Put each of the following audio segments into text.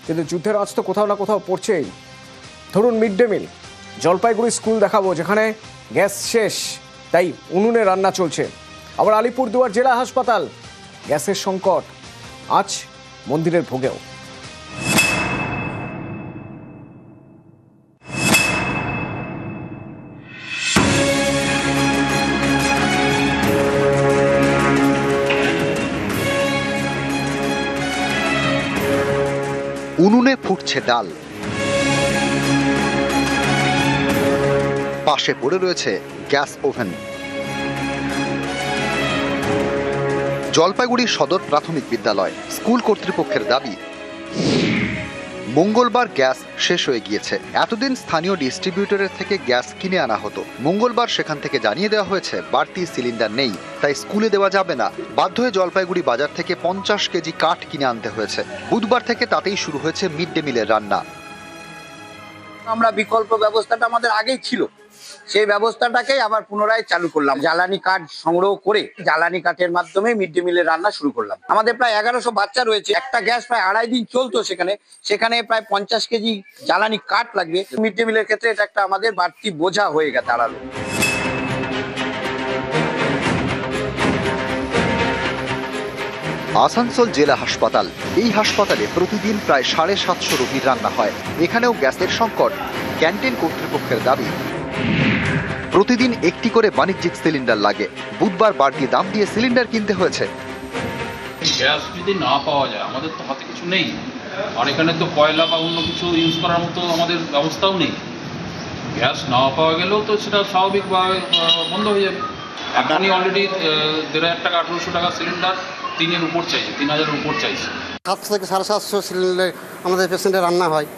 কিন্তু যুদ্ধের আঁচ তো কোথাও না কোথাও পড়ছেই। ধরুন mid day meal, Jalpaiguri school দেখাবো যেখানে গ্যাস শেষ, তাই উনুনে রান্না চলছে। আবার আলিপুরদুয়ার জেলা হাসপাতাল, গ্যাসের সংকট আজ মন্দিরের ভোগেও। উনুনে ফুটছে ডাল, পাশে পড়ে রয়েছে গ্যাস ওভেন। জলপাইগুড়ি সদর প্রাথমিক বিদ্যালয় স্কুল কর্তৃপক্ষের দাবি, মঙ্গলবার গ্যাস শেষ হয়ে গিয়েছে। এতদিন স্থানীয় ডিস্ট্রিবিউটরের থেকে গ্যাস কিনে আনা হতো। মঙ্গলবার সেখান থেকে জানিয়ে দেওয়া হয়েছে বাড়তি সিলিন্ডার নেই, তাই স্কুলে দেওয়া যাবে না। বাধ্য হয়ে জলপাইগুড়ি বাজার থেকে 50 কেজি কাঠ কিনে আনতে হয়েছে। বুধবার থেকে তাতেই শুরু হয়েছে মিড ডে মিলের রান্না। আমরা বিকল্প ব্যবস্থাটা আমাদের আগেই ছিল, সেই ব্যবস্থাটাকেই আবার পুনরায় চালু করলাম। জ্বালানি কাঠ সংগ্রহ করে জ্বালানি কাঠের মাধ্যমে মিড ডে মিলের রান্না শুরু করলাম। আমাদের প্রায় 1100 বাচ্চা রয়েছে, একটা গ্যাস প্রায় 2.5 দিন চলতো। সেখানে প্রায় 50 কেজি জ্বালানি কাঠ লাগবে। মিড ডে মিলের ক্ষেত্রে এটা একটা আমাদের বাড়তি বোঝা হয়ে দাঁড়ালো। আসানসোল জেলা হাসপাতাল, এই হাসপাতালে প্রতিদিন প্রায় 750 রোগীর রান্না হয়। এখানেও গ্যাসের সংকট। ক্যান্টিন কর্তৃপক্ষের দাবি, প্রতিদিন একটি করে বাণিজ্যিক সিলিন্ডার লাগে। বুধবার বাড়তি দাম দিয়ে সিলিন্ডার কিনতে হয়েছে। গ্যাস যদি না পাওয়া যায়, আমাদের তো হাতে কিছু নেই, আর এখানে তো কয়লা বা অন্য কিছু ইউজ করার মতো আমাদের ব্যবস্থাও নেই। গ্যাস না পাওয়া গেলেও তো সেটা স্বাভাবিকভাবে বন্ধ হয়ে যাবে। এখনই অলরেডি 1,500 টাকা 1,800 টাকা সিলিন্ডার 3,000 উপর চাইছে, 3,000 উপর চাইছে। 700 থেকে 750 সিলিন্ডার আমাদের পেশেন্টের রান্না হয়।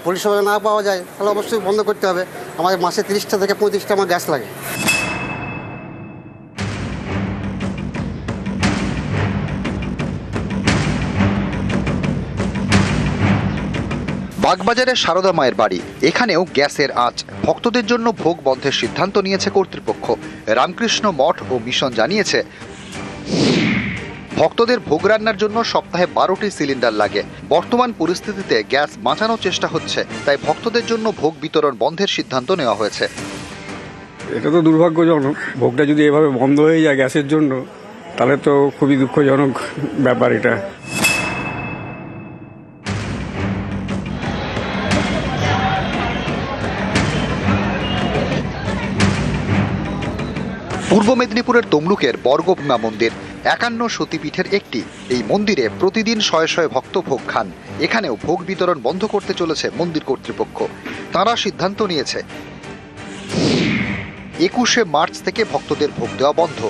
পরিষেবা না পাওয়া যায় তাহলে অবশ্যই বন্ধ করতে হবে। আমাদের মাসে 30টা থেকে 35টা আমার গ্যাস লাগে। বাগবাজারের সারদা মায়ের বাড়ি, এখানেও গ্যাসের আঁচ। ভক্তদের জন্য ভোগ বন্ধের সিদ্ধান্ত নিয়েছে কর্তৃপক্ষ। রামকৃষ্ণ মঠ ও মিশন জানিয়েছে, ভক্তদের ভোগ রান্নার জন্য সপ্তাহে 12টি সিলিন্ডার লাগে। বর্তমান পরিস্থিতিতে গ্যাস বাঁচানোর চেষ্টা হচ্ছে, তাই ভক্তদের জন্য ভোগ বিতরণ বন্ধের সিদ্ধান্ত নেওয়া হয়েছে। এটা তো দুর্ভাগ্যজনক, ভোগটা যদি এভাবে বন্ধ হয়ে যায় গ্যাসের জন্য, তাহলে তো খুবই দুঃখজনক ব্যাপার এটা। পূর্ব মেদিনীপুরের তমলুকের বর্গভীমা মন্দির 51 সতীপীঠের একটি। এই মন্দিরে প্রতিদিন শয়ে শয়ে ভক্ত ভোগ খান। এখানেও ভোগ বিতরণ বন্ধ করতে চলেছে মন্দির কর্তৃপক্ষ। তারা সিদ্ধান্ত নিয়েছে 21শে মার্চ থেকে ভক্তদের ভোগ দেওয়া বন্ধ।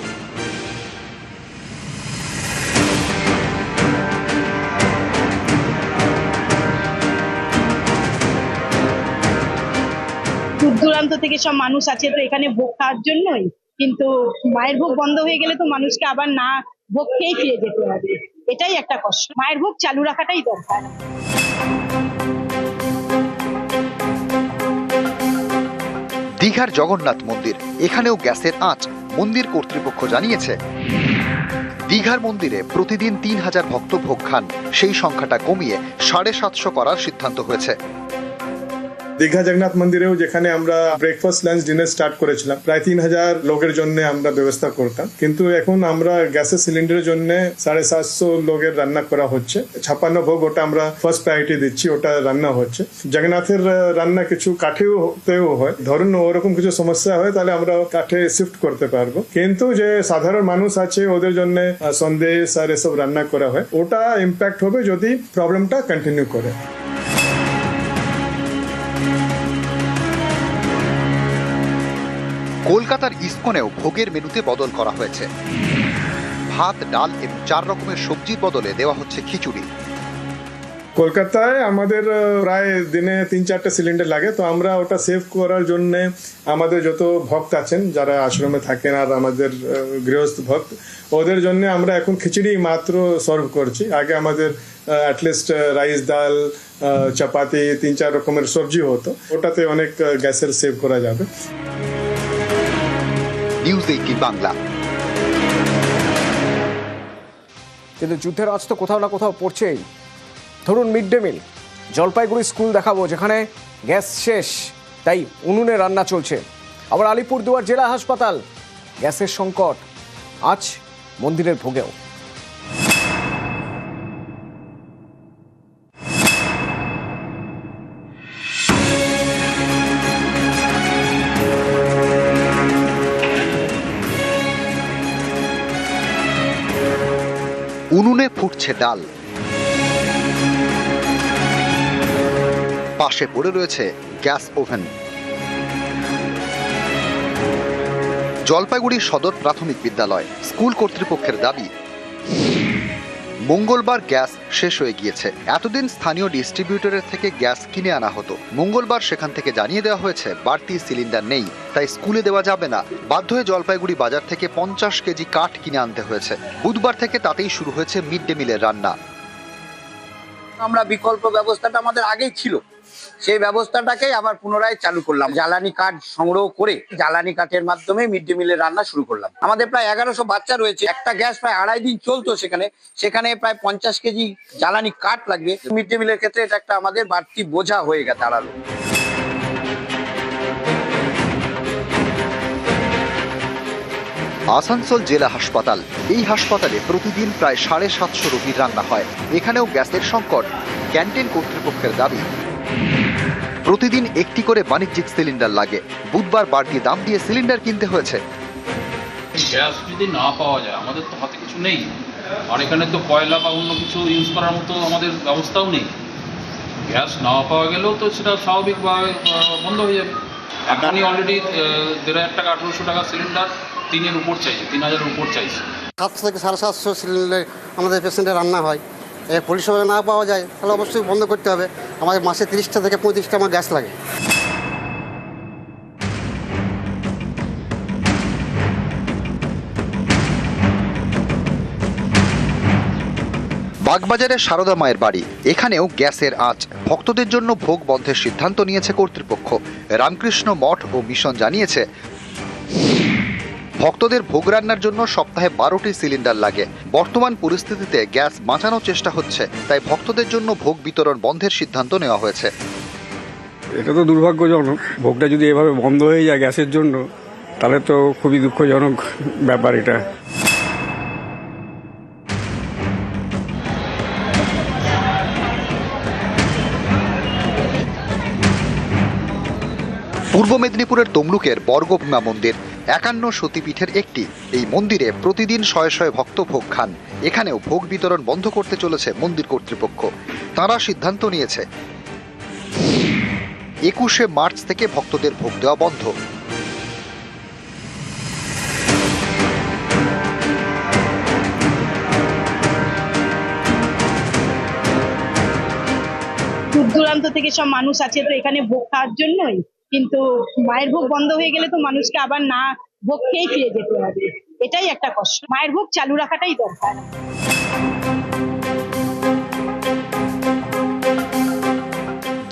দূর দূরান্ত থেকে সব মানুষ আছে তো এখানে ভোগ খাওয়ার জন্যই, কিন্তু মায়ের ভোগ বন্ধ হয়ে গেলে তো মানুষকে আবার না ভোগ খেয়েই ফিরে যেতে হবে। এটাই একটা কষ্ট। মায়ের ভোগ চালু রাখাটাই দরকার। দীঘার জগন্নাথ মন্দির, এখানেও গ্যাসের আঁচ। মন্দির কর্তৃপক্ষ জানিয়েছে, দীঘার মন্দিরে প্রতিদিন 3000 ভক্ত ভোগ খান। সেই সংখ্যাটা কমিয়ে 750 করার সিদ্ধান্ত হয়েছে। দীঘা জগন্নাথ মন্দিরেও যেখানে আমরা ব্রেকফাস্ট লাঞ্চ ডিনার স্টার্ট করেছিলাম, প্রায় 3000 লোকের জন্য আমরা ব্যবস্থা করতাম, কিন্তু এখন আমরা গ্যাসের সিলিন্ডারের জন্য 750 লোকের রান্না করা হচ্ছে। 56 ভোগ, ওটা আমরা ফার্স্ট প্রায়োরিটি দিচ্ছি, ওটা রান্না হচ্ছে। জগন্নাথের রান্না কিছু কাঠেও হয়, ধরুন ওরকম কিছু সমস্যা হয় তাহলে আমরা কাঠে শিফট করতে পারবো, কিন্তু যে সাধারণ মানুষ আছে ওদের জন্য সন্দেশ আর এসব রান্না করা হয়, ওটা ইম্প্যাক্ট হবে যদি প্রবলেমটা কন্টিনিউ করে। কলকাতার ইসকনেও ভোগের মেনুতে বদল করা হয়েছে। ভাত, ডাল এবং 4 রকমের সবজির বদলে দেওয়া হচ্ছে খিচুড়ি। কলকাতায় আমাদের প্রায় দিনে 3-4টা সিলিন্ডার লাগে, তো আমরা ওটা সেভ করার জন্য আমাদের যত ভক্ত আছেন যারা আশ্রমে থাকেন আর আমাদের গৃহস্থ ভক্ত, ওদের জন্য আমরা এখন খিচুড়ি মাত্র সার্ভ করছি। আগে আমাদের অ্যাটলিস্ট রাইস, ডাল, চাপাতি, 3-4 রকমের সবজি হতো, ওটাতে অনেক গ্যাসের সেভ করা যাবে। নিউজ 18 বাংলা। কিন্তু যুদ্ধের আঁচ তো কোথাও না কোথাও পড়ছেই। ধরুন mid day meal, Jalpaiguri school দেখাবো যেখানে গ্যাস শেষ, তাই উনুনে রান্না চলছে। আবার আলিপুরদুয়ার জেলা হাসপাতাল, গ্যাসের সংকট আজ মন্দিরের ভোগেও। উনুনে ফুটছে ডাল, পাশে পড়ে রয়েছে গ্যাস ওভেন। জলপাইগুড়ি সদর প্রাথমিক বিদ্যালয় স্কুল কর্তৃপক্ষের দাবি, মঙ্গলবার গ্যাস শেষ হয়ে গিয়েছে। এতদিন স্থানীয় ডিস্ট্রিবিউটরের থেকে গ্যাস কিনে আনা হতো। মঙ্গলবার সেখান থেকে জানিয়ে দেওয়া হয়েছে বাড়তি সিলিন্ডার নেই, তাই স্কুলে দেওয়া যাবে না। বাধ্য হয়ে জলপাইগুড়ি বাজার থেকে 50 কেজি কাঠ কিনে আনতে হয়েছে। বুধবার থেকে তাতেই শুরু হয়েছে মিড ডে মিলের রান্না। আমরা বিকল্প ব্যবস্থাটা আমাদের আগেই ছিল, সেই ব্যবস্থাটাকেই আবার পুনরায় চালু করলাম। জ্বালানি কাঠ সংগ্রহ করে জ্বালানি কাঠের মাধ্যমে মিড ডে মিলের রান্না শুরু করলাম। আমাদের প্রায় 1100 বাচ্চা রয়েছে। একটা গ্যাস প্রায় 2.5 দিন চলতো, সেখানে প্রায় 50 কেজি জ্বালানি কাঠ লাগবে। মিড ডে মিলের ক্ষেত্রে এটা একটা আমাদের বাড়তি বোঝা হয়ে গেছে দাঁড়ালো। আসানসোল জেলা হাসপাতাল, এই হাসপাতালে প্রতিদিন প্রায় 750 রোগীর রান্না হয়। এখানেও গ্যাসের সংকট। ক্যান্টিন কর্তৃপক্ষের দাবি, প্রতিদিন একটি করে বাণিজ্যিক সিলিন্ডার লাগে। বুধবার বাড়তি দাম দিয়ে সিলিন্ডার কিনতে হয়েছে। গ্যাস যদি না পাওয়া যায়, আমাদের তো হাতে কিছু নেই, আর এখানে তো কয়লা বা অন্য কিছু ইউজ করার মতো আমাদের ব্যবস্থাও নেই। গ্যাস না পাওয়া গেলেও তো সেটা স্বাভাবিকভাবে বন্ধ হয়ে যাবে। এখনই অলরেডি 1,500 টাকা 1,800 টাকা সিলিন্ডার 3,000 উপর চাইছে, 3,000 উপর চাইছে। 700 থেকে 750 সিলিন্ডারে আমাদের পেশেন্টের রান্না হয়। পরিষেবা না পাওয়া যায় তাহলে অবশ্যই বন্ধ করতে হবে। আমাদের মাসে 30টা থেকে 35টা আমার গ্যাস লাগে। বাগবাজারের সারদা মায়ের বাড়ি, এখানেও গ্যাসের আঁচ। ভক্তদের জন্য ভোগ বন্ধের সিদ্ধান্ত নিয়েছে কর্তৃপক্ষ। রামকৃষ্ণ মঠ ও মিশন জানিয়েছে, ভক্তদের ভোগ রান্নার জন্য সপ্তাহে 12টি সিলিন্ডার লাগে। বর্তমান পরিস্থিতিতে গ্যাস বাঁচানোর চেষ্টা হচ্ছে, তাই ভক্তদের জন্য ভোগ বিতরণ বন্ধের সিদ্ধান্ত নেওয়া হয়েছে। এটা তো দুর্ভাগ্যজনক। ভোগটা যদি এভাবে বন্ধ হয়ে যায় গ্যাসের জন্য, তাহলে তো খুবই দুঃখজনক ব্যাপার এটা। পূর্ব মেদিনীপুরের তমলুকের বর্গভীমা মন্দির 51 সতীপীঠের একটি। এই মন্দিরে প্রতিদিন শয়ে শয়ে ভক্ত ভোগ খান। এখানেও ভোগ বিতরণ বন্ধ করতে চলেছে মন্দির কর্তৃপক্ষ। তারা সিদ্ধান্ত নিয়েছে 21শে মার্চ থেকে ভক্তদের ভোগ দেওয়া বন্ধ। দূর দূরান্ত থেকে সব মানুষ আছে তো এখানে ভোগ খাওয়ার জন্যই, কিন্তু মায়ের ভোগ বন্ধ হয়ে গেলে তো মানুষকে আবার না ভোগ খেয়েই ফিরে যেতে হবে। এটাই একটা কষ্ট। মায়ের ভোগ চালু রাখাটাই দরকার।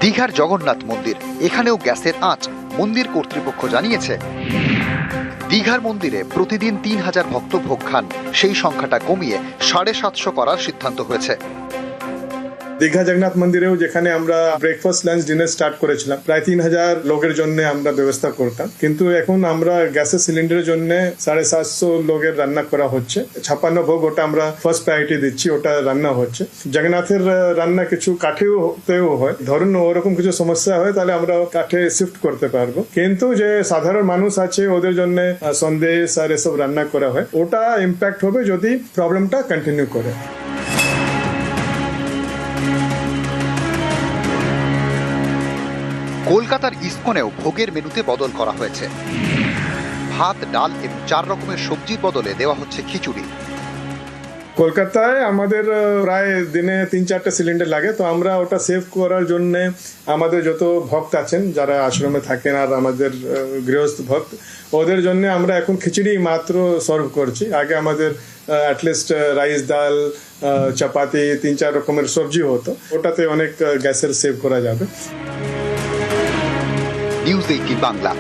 দীঘার জগন্নাথ মন্দির, এখানেও গ্যাসের আঁচ। মন্দির কর্তৃপক্ষ জানিয়েছে, দীঘার মন্দিরে প্রতিদিন 3000 ভক্ত ভোগ খান। সেই সংখ্যাটা কমিয়ে 750 করার সিদ্ধান্ত হয়েছে। দীঘা জগন্নাথ মন্দিরেও যেখানে আমরা ব্রেকফাস্ট লাঞ্চ ডিনার স্টার্ট করেছিলাম, প্রায় 3000 লোকের জন্য আমরা ব্যবস্থা করতাম। কিন্তু এখন আমরা গ্যাসের সিলিন্ডারের জন্য 750 লোকের রান্না করা হচ্ছে। 56 ভোগ ওটা আমরা ফার্স্ট প্রায়োরিটি দিচ্ছি, ওটা রান্না হচ্ছে। জগন্নাথের রান্না কিছু কাঠেও হয়, ধরুন ওরকম কিছু সমস্যা হয় তাহলে আমরা কাঠে শিফট করতে পারবো। কিন্তু যে সাধারণ মানুষ আছে ওদের জন্য সন্দেশ আর এসব রান্না করা হয়, ওটা ইম্প্যাক্ট হবে যদি প্রবলেমটা কন্টিনিউ করে। কলকাতার ইসকনেও ভোগের মেনুতে বদল করা হয়েছে। ভাত, ডাল এবং 4 রকমের সবজির বদলে দেওয়া হচ্ছে খিচুড়ি। কলকাতায় আমাদের প্রায় দিনে 3-4টা সিলিন্ডার লাগে, তো আমরা ওটা সেভ করার জন্য আমাদের যত ভক্ত আছেন যারা আশ্রমে থাকেন আর আমাদের গৃহস্থ ভক্ত, ওদের জন্য আমরা এখন খিচুড়ি মাত্র সার্ভ করছি। আগে আমাদের অ্যাটলিস্ট রাইস, ডাল, চাপাতি, 3-4 রকমের সবজি হতো। ওটাতে অনেক গ্যাসের সেভ করা যাবে। নিউজ 18 বাংলা।